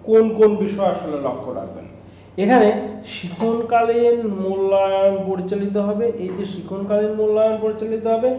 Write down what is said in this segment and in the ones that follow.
কোন কোন বিষয় আসলে লক্ষ্য রাখবেন। এখানে শিক্ষণকালীন মূল্যায়ন পরিচালিত হবে। এই যে শিক্ষণকালীন মূল্যায়ন পরিচালিত হবে,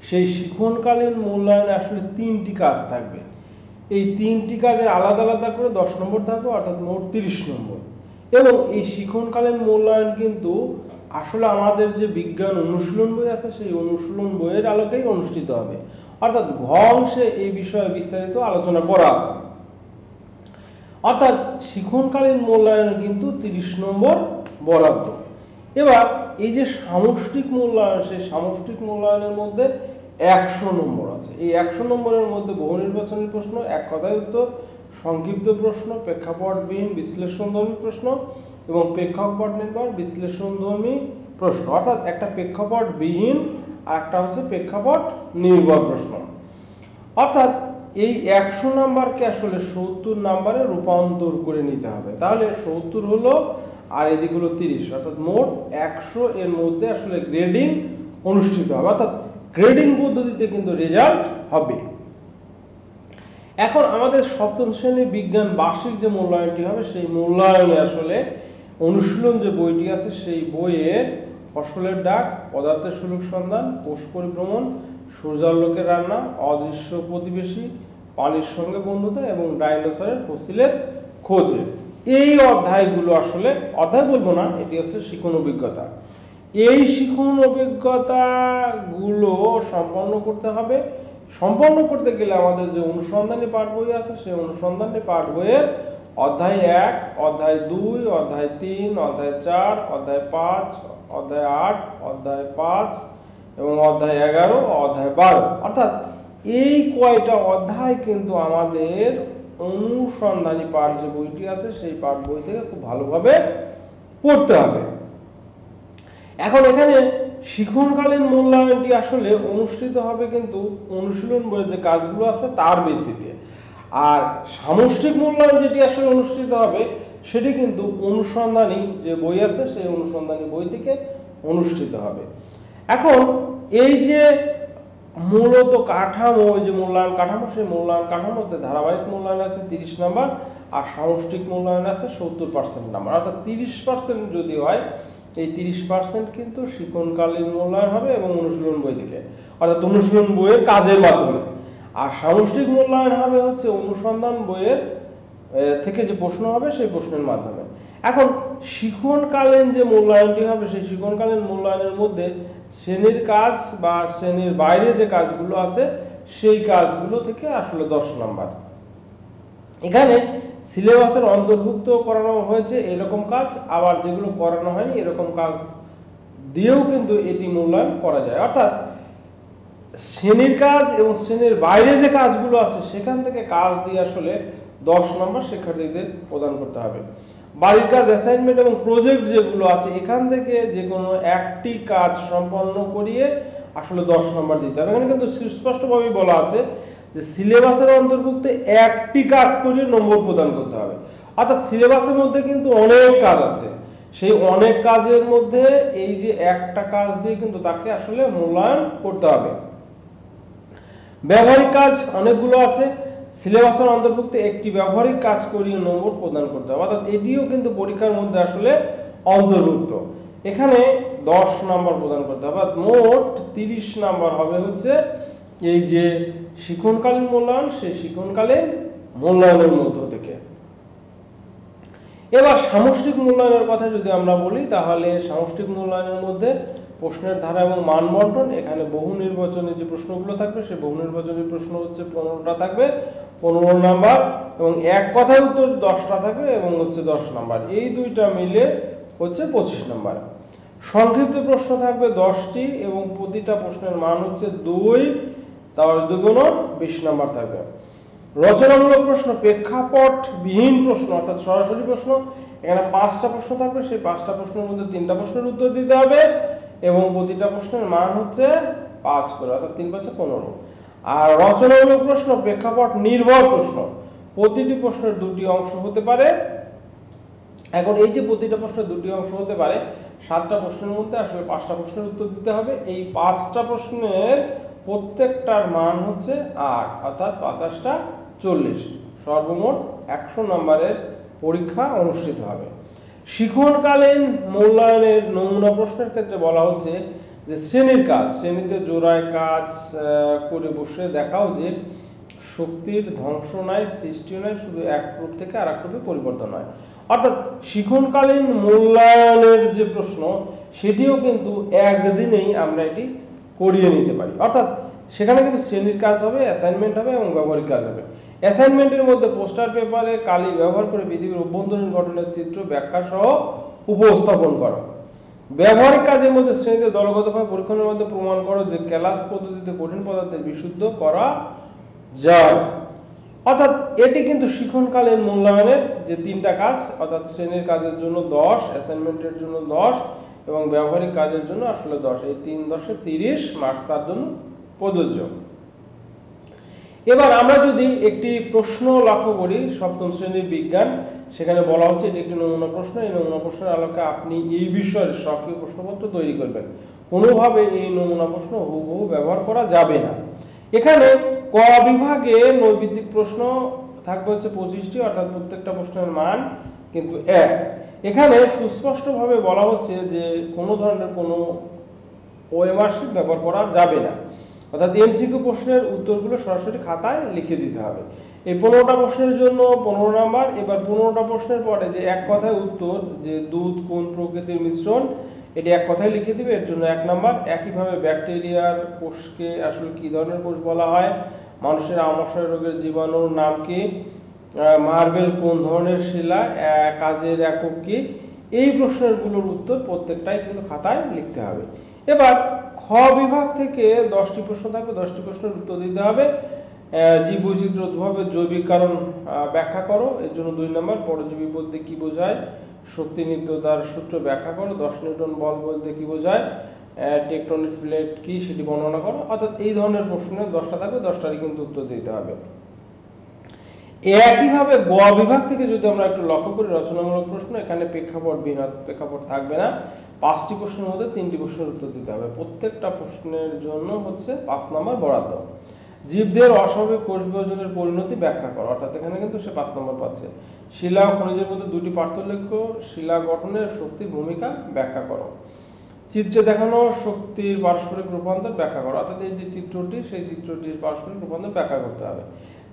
সেই শিক্ষণকালীন মূল্যায়নে আসলে 3টি কাজ থাকবে। এই 3টি কাজের আলাদা আলাদা করে 10 নম্বর থাকবে, অর্থাৎ মোট 30 নম্বর। এবং এই শিক্ষণকালীন মূল্যায়ন কিন্তু আসলে আমাদের যে বিজ্ঞান অনুশীলন বই আছে সেই অনুশীলন বইয়ের আলোকেই অনুষ্ঠিত হবে, অর্থাৎ ঘ অংশে এই বিষয়ে বিস্তারিত আলোচনা করা আছে। অর্থাৎ শিক্ষণকালীন মূল্যায়নে কিন্তু 30 নম্বর বরাদ্দ। এবার এই যে সামষ্টিক মূল্যায়ন, সেই সামষ্টিক মূল্যায়নের মধ্যে 100 নম্বর আছে। এই 100 নম্বরের মধ্যে বহু নির্বাচনী প্রশ্ন, এক কথায় উত্তর, সংক্ষিপ্ত প্রশ্ন, প্রেক্ষাপটবিহীন বিশ্লেষণধর্মী প্রশ্ন এবং প্রেক্ষাপট নির্ভর বিশ্লেষণধর্মী প্রশ্ন। অর্থাৎ একটা প্রেক্ষাপটবিহীন আর একটা হচ্ছে প্রেক্ষাপট নির্ভর প্রশ্ন। অর্থাৎ এই 100 নাম্বারকে আসলে 70 নাম্বারে রূপান্তর করে নিতে হবে। তাহলে 70 হলো আর এদিক হলো 30, অর্থাৎ মোট 100 এর মধ্যে আসলে গ্রেডিং অনুষ্ঠিত হবে, অর্থাৎ গ্রেডিং পদ্ধতিতে কিন্তু রেজাল্ট হবে। এখন আমাদের সপ্তম শ্রেণীর বিজ্ঞান বার্ষিক যে মূল্যায়নটি হবে, সেই মূল্যায়নে আসলে অনুশীলন যে বইটি আছে সেই বইয়ের ফসলের ডাক, পদার্থের সুলুক সন্ধান, কোষ পরিভ্রমণ, সূর্যালোকের রান্না, অদৃশ্য প্রতিবেশী, পানির সঙ্গে বন্ধুতা এবং ডাইনোসরের ফসিলের খোঁজে, এই অধ্যায়গুলো আসলে, অধ্যায় বলবো না, এটি হচ্ছে শিক্ষণ অভিজ্ঞতা। এই শিক্ষণ অভিজ্ঞতাগুলো সম্পন্ন করতে হবে। সম্পন্ন করতে গেলে আমাদের যে অনুসন্ধানী পাঠ বই আছে সেই অনুসন্ধানী পাঠ বইয়ের অধ্যায় 1, অধ্যায় 2, অধ্যায় 3, অধ্যায় 4, অধ্যায় 5, অধ্যায় 8, অধ্যায় 5 এবং অধ্যায় 11, অধ্যায় 12, অর্থাৎ এই কয়টা অধ্যায় কিন্তু আমাদের অনুসন্ধানী পাঠ যে বইটি আছে সেই পাঠ বই থেকে খুব ভালোভাবে পড়তে হবে। এখন এখানে শিক্ষণকালীন মূল্যায়নটি আসলে অনুষ্ঠিত হবে কিন্তু অনুশীলন বইয়ের যে কাজগুলো আছে তার ভিত্তিতে, আর সামষ্টিক মূল্যায়ন যেটি আসলে অনুষ্ঠিত হবে সেটি কিন্তু অনুসন্ধানী যে বই আছে সেই অনুসন্ধানী বই থেকে অনুষ্ঠিত হবে। এখন এই যে মূলত কাঠামো, এই যে মূল্যায়ন কাঠামো, সেই মূল্যায়ন কাঠামোতে ধারাবাহিক মূল্যায়ন আছে 30 নাম্বার আর সামষ্টিক মূল্যায়ন আছে 70% নাম্বার, অর্থাৎ 30% যদি হয়, এই 30% কিন্তু শিক্ষণকালীন মূল্যায়ন হবে এবং অনুশীলন বই থেকে, অর্থাৎ অনুশীলন বইয়ের কাজের মাধ্যমে। আর সামষ্টিক মূল্যায়ন হবে হচ্ছে অনুসন্ধান বইয়ের থেকে যে প্রশ্ন হবে সেই প্রশ্নের মাধ্যমে। এখন শিক্ষণকালীন যে মূল্যায়নটি হবে সেই শিক্ষণকালীন মূল্যায়নের মধ্যে শ্রেণীর কাজ বা শ্রেণীর বাইরে যে কাজগুলো আছে সেই কাজগুলো থেকে আসলে 10 নাম্বার। এখানে সিলেবাসের অন্তর্ভুক্ত করানো হয়েছে এরকম কাজ, আবার যেগুলো করানো হয়নি এরকম কাজ দিয়েও কিন্তু এটি মূল্যায়ন করা যায়। অর্থাৎ শ্রেণীর কাজ এবং শ্রেণীর বাইরে যে কাজগুলো আছে সেখান থেকে কাজ দিয়ে আসলে 10 নম্বর শিক্ষার্থীদের প্রদান করতে হবে। বাড়ির কাজ, অ্যাসাইনমেন্ট এবং প্রজেক্ট যেগুলো আছে এখান থেকে যে কোনো একটি কাজ সম্পন্ন করিয়ে আসলে 10 নম্বর দিতে হবে। এখানে কিন্তু সুস্পষ্টভাবে বলা আছে যে সিলেবাসের অন্তর্ভুক্ত একটি কাজ করিয়ে নম্বর প্রদান করতে হবে। অর্থাৎ সিলেবাসের মধ্যে কিন্তু অনেক কাজ আছে, সেই অনেক কাজের মধ্যে এই যে একটা কাজ দিয়ে কিন্তু তাকে আসলে মূল্যায়ন করতে হবে। ব্যবহারিক কাজ অনেকগুলো আছে, সিলেবাসের অন্তর্ভুক্ত একটি ব্যবহারিক কাজ করিয়ে নম্বর প্রদান করতে হবে, অর্থাৎ এটিও কিন্তু পরীক্ষার মধ্যে আসলে অন্তর্ভুক্ত। এখানে 10 নম্বর প্রদান করতে হবে, মোট 30 নম্বর হবে হচ্ছে এই যে শিক্ষণকালীন মূল্যায়ন, সেই শিক্ষণকালীন মূল্যায়নের মধ্য থেকে। এবার সামষ্টিক মূল্যায়নের কথা যদি আমরা বলি তাহলে সামষ্টিক মূল্যায়নের মধ্যে প্রশ্নের ধারা এবং মান বন্টন, এখানে বহু নির্বাচনী যে প্রশ্নগুলো থাকবে সেই বহু নির্বাচনী প্রশ্ন হচ্ছে 15টা থাকবে, 15 নাম্বার, এবং এক কথায় উত্তর 10টা থাকবে এবং হচ্ছে 10 নাম্বার, এই দুইটা মিলে হচ্ছে 25 নাম্বার। সংক্ষিপ্ত প্রশ্ন থাকবে 10টি এবং প্রতিটা প্রশ্নের মান হচ্ছে 2, তাহলে 2 গুণ 20 নাম্বার থাকবে। রচনামূলক প্রশ্ন, প্রেক্ষাপট বিহীন প্রশ্ন অর্থাৎ সরাসরি প্রশ্ন, এখানে 5টা প্রশ্ন থাকবে, সেই 5টা প্রশ্নের মধ্যে 3টা প্রশ্নের উত্তর দিতে হবে এবং প্রতিটা প্রশ্নের মান হচ্ছে 5 করে, অর্থাৎ 3 × 5 = 15। আর রচনামূলক প্রশ্ন, প্রেক্ষাপট নির্ভর প্রশ্ন, প্রতিটি প্রশ্নের 2টি অংশ হতে পারে। এখন এই যে প্রতিটা প্রশ্নের 2টি অংশ হতে পারে, 7টা প্রশ্নের মধ্যে আসলে 5টা প্রশ্নের উত্তর দিতে হবে। এই 5টা প্রশ্নের প্রত্যেকটার মান হচ্ছে 8, অর্থাৎ 50টা 40, সর্বমোট 100 নম্বরের পরীক্ষা অনুষ্ঠিত হবে। শিক্ষণকালীন মূল্যায়নের নমুনা প্রশ্নের ক্ষেত্রে বলা হচ্ছে যে শ্রেণীর কাজ, শ্রেণীতে জোড়ায় কাজ করে বসে দেখাও যে শক্তির ধ্বংস নয়, সৃষ্টি নয়, শুধু এক রূপ থেকে আর এক রূপে পরিবর্তন হয়। অর্থাৎ শিক্ষণকালীন মূল্যায়নের যে প্রশ্ন সেটিও কিন্তু একদিনেই আমরা এটি করিয়ে নিতে পারি। অর্থাৎ সেখানে কিন্তু শ্রেণীর কাজ হবে, অ্যাসাইনমেন্ট হবে এবং ব্যবহারিক কাজ হবে। অ্যাসাইনমেন্টের মধ্যে পোস্টার পেপারে কালি ব্যবহার করে পৃথিবীর অভ্যন্তরীণ গঠনের চিত্র ব্যাখ্যা সহ উপস্থাপন করা। ব্যবহারিক কাজের মধ্যে শ্রেণীতে দলগতভাবে পরীক্ষণের মধ্যে প্রমাণ করো যে ক্লাস পদ্ধতিতে কঠিন পদার্থের বিশুদ্ধ করা যায়। অর্থাৎ এটি কিন্তু শিক্ষণকালীন মূল্যায়নের যে 3টা কাজ, অর্থাৎ শ্রেণীর কাজের জন্য 10, অ্যাসাইনমেন্টের জন্য 10 এবং ব্যবহারিক কাজের জন্য আসলে 10, এই 3 10 30 মার্কস তার জন্য প্রযোজ্য। এবার আমরা যদি একটি প্রশ্ন লক্ষ্য করি সপ্তম শ্রেণীর বিজ্ঞান, সেখানে বলা হচ্ছে এটি একটি নমুনা প্রশ্ন। এই নমুনা প্রশ্নের আলোকে আপনি এই বিষয়ের সক্রিয় প্রশ্নপত্র তৈরি করবেন। কোনোভাবে এই নমুনা প্রশ্ন হুবহু ব্যবহার করা যাবে না। এখানে ক বিভাগে নৈবিত্তিক প্রশ্ন থাকবে হচ্ছে 25টি, অর্থাৎ প্রত্যেকটা প্রশ্নের মান কিন্তু 1। এখানে সুস্পষ্টভাবে বলা হচ্ছে যে কোনো ধরনের কোনো ওএমআর শিট ব্যবহার করা যাবে না, অর্থাৎ এমসিকিউ প্রশ্নের উত্তরগুলো সরাসরি খাতায় লিখে দিতে হবে। এই 15টা প্রশ্নের জন্য 15 নাম্বার। এবার 15টা প্রশ্নের পরে যে এক কথায় উত্তর, যে দুধ কোন প্রকৃতির মিশ্রণ, এটি এক কথায় লিখে দিবে, এর জন্য 1 নাম্বার। একইভাবে ব্যাকটেরিয়ার কোষকে আসলে কি ধরনের কোষ বলা হয়, মানুষের আমাশয় রোগের জীবাণুর নাম কি, মার্বেল কোন ধরনের শিলা, কাজের একক কি, এই প্রশ্নগুলোর উত্তর প্রত্যেকটাই কিন্তু খাতায় লিখতে হবে। এবার খ বিভাগ থেকে 10টি প্রশ্ন থাকবে, 10টি প্রশ্নের উত্তর দিতে হবে। জীব বৈচিত্র্য উদ্ভবের জৈবিক কারণ ব্যাখ্যা করো, এর জন্য 2 নাম্বার। পরজীবী বলতে কি বোঝায়, শক্তি নিত্যতার সূত্র ব্যাখ্যা করো, 10 নিউটন বল বলতে কি বোঝায়, টেকটনিক প্লেট কি সেটি বর্ণনা করো। অর্থাৎ এই ধরনের প্রশ্নের 10টা থাকবে, 10টারই কিন্তু উত্তর দিতে হবে। একইভাবে গ বিভাগ থেকে যদি আমরা একটু লক্ষ্য করি রচনামূলক প্রশ্ন, এখানে প্রেক্ষাপট প্রেক্ষাপট থাকবে না। 5টি প্রশ্নের মধ্যে 3টি প্রশ্নের উত্তর দিতে হবে। প্রত্যেকটা প্রশ্নের জন্য হচ্ছে 5 নাম্বার বরাদ্দ। জীবদের অস্বাভাবিক কোষ বিভাজনের পরিণতি ব্যাখ্যা করো, অর্থাৎ এখানে কিন্তু সে 5 নাম্বার পাচ্ছে। শিলা ও খনিজের মধ্যে 2টি পার্থক্য, শিলা গঠনের শক্তির ভূমিকা ব্যাখ্যা করো। চিত্রে দেখানো শক্তির পারস্পরিক রূপান্তর ব্যাখ্যা করো, অর্থাৎ এই যে চিত্রটি, সেই চিত্রটির পারস্পরিক রূপান্তর ব্যাখ্যা করতে হবে।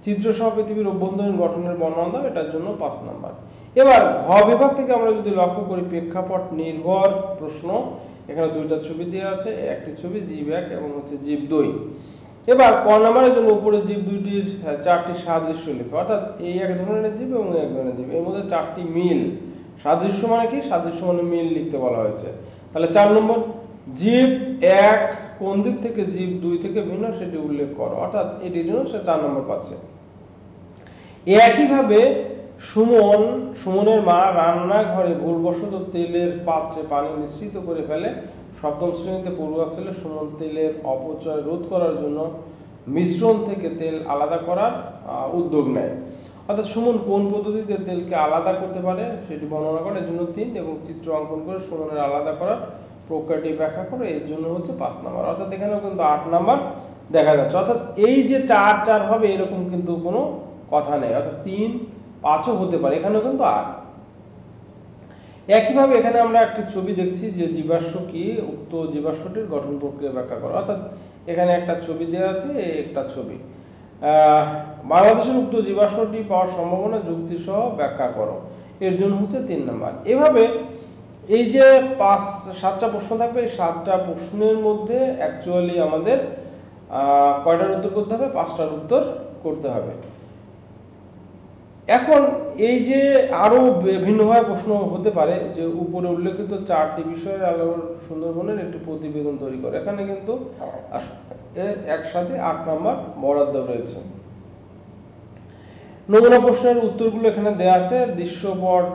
চিত্র সহ পৃথিবীর অভ্যন্তরীণ গঠনের বর্ণনা দাও, এটার জন্য 5 নাম্বার। এবার ঘ বিভাগ থেকে আমরা যদি লক্ষ্য করি প্রেক্ষাপট নির্ভর প্রশ্ন, এখানে 2টা ছবি দেওয়া আছে, একটি ছবি জীব 1 এবং হচ্ছে জীব 2। এবার ক নাম্বারের জন্য উপরে জীব 2টির 4টি সাদৃশ্য লেখো, অর্থাৎ এই এক ধরনের জীব এবং এক ধরনের জীব, এর মধ্যে 4টি মিল। সাদৃশ্য মানে কি, সাদৃশ্য মানে মিল লিখতে বলা হয়েছে। তাহলে 4 নম্বর, জীব 1 কোন দিক থেকে জীব 2 থেকে ভিন্ন সেটি উল্লেখ করো, অর্থাৎ এটির জন্য সে 4 নম্বর পাচ্ছে। একইভাবে সুমনের মা রান্নাঘরে ভুলবশত তেলের পাত্রে পানি মিশ্রিত করে ফেলে। সপ্তম শ্রেণীতে পড়ুয়া ছেলে সুমন তেলের অপচয় রোধ করার জন্য মিশ্রণ থেকে তেল আলাদা করার উদ্যোগ নেয়। অর্থাৎ সুমন কোন পদ্ধতিতে তেলকে আলাদা করতে পারে সেটি বর্ণনা করে, এর জন্য 3, এবং চিত্র অঙ্কন করে সুমনের আলাদা করার প্রক্রিয়াটি ব্যাখ্যা করে, এর জন্য হচ্ছে 5 নাম্বার। অর্থাৎ এখানেও কিন্তু 8 নাম্বার দেখা যাচ্ছে। অর্থাৎ এই যে 4 4 হবে এরকম কিন্তু কোনো কথা নেই, অর্থাৎ 3 5ও হতে পারে, এখানেও কিন্তু 8। একইভাবে এখানে আমরা একটি ছবি দেখছি যে জীবাশ্ম কি, উক্ত জীবাশ্মটির গঠন প্রক্রিয়া ব্যাখ্যা করো, অর্থাৎ এখানে একটা ছবি দেওয়া আছে, একটা ছবি। বাংলাদেশের উক্ত জীবাশ্মটি পাওয়ার সম্ভাবনা যুক্তি সহ ব্যাখ্যা করো, এর জন্য হচ্ছে 3 নাম্বার। এভাবে এই যে 7টা প্রশ্ন থাকবে, এই 7টা প্রশ্নের মধ্যে অ্যাকচুয়ালি আমাদের কয়টার উত্তর করতে হবে, 5টার উত্তর করতে হবে। এখন এই যে আরো ভিন্নভাবে প্রশ্ন হতে পারে যে উপরে উল্লেখিত 4টি বিষয়ের আলোর সুন্দরবনের একটি প্রতিবেদন তৈরি করে, এখানে কিন্তু একসাথে 8 নাম্বার বরাদ্দ রয়েছে। নমুনা প্রশ্নের উত্তরগুলো এখানে দেওয়া আছে, দৃশ্যপট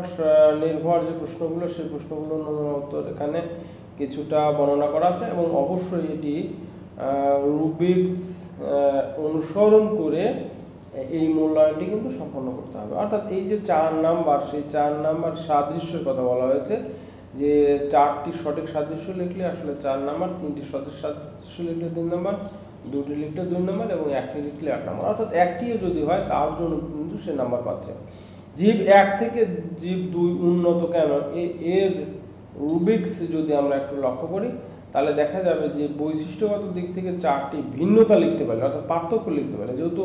নির্ভর যে প্রশ্নগুলো, সেই প্রশ্নগুলো নমুনা উত্তর এখানে কিছুটা বর্ণনা করা আছে, এবং অবশ্যই এটি রুবিক্স অনুসরণ করে এই মূল্যায়নটি কিন্তু সম্পন্ন করতে হবে। অর্থাৎ এই যে 4 নাম্বার, সেই 4 নাম্বার সাদৃশ্যের কথা বলা হয়েছে, যে 4টি সঠিক সাদৃশ্য লিখলে আসলে 4 নাম্বার, 3টি সঠিক সাদৃশ্য লিখলে 3 নাম্বার, 2টি লিখলে 2 নাম্বার এবং 1টি লিখলে 8 নাম্বার। অর্থাৎ একটিও যদি হয় তার জন্য কিন্তু সে নাম্বার পাচ্ছে। জীব 1 থেকে জীব 2 উন্নত কেন, এর রুবিক্স যদি আমরা একটু লক্ষ্য করি তাহলে দেখা যাবে যে বৈশিষ্ট্যগত দিক থেকে 4টি ভিন্নতা লিখতে পারলে, অর্থাৎ পার্থক্য লিখতে পারলে, যেহেতু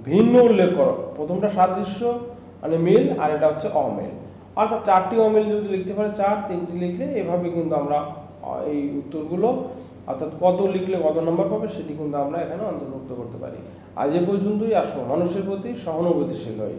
ভিন্ন উল্লেখ করো, প্রথমটা সাদৃশ্য মানে মিল, আর এটা হচ্ছে অমিল, অর্থাৎ 4টি অমিল যদি লিখতে পারে 4, 3টি লিখলে এভাবে কিন্তু আমরা এই উত্তরগুলো, অর্থাৎ কত লিখলে কত নম্বর পাবে সেটি কিন্তু আমরা এখানে অন্তর্ভুক্ত করতে পারি। আজ এ পর্যন্তই। আসো মানুষের প্রতি সহানুভূতিশীল হই।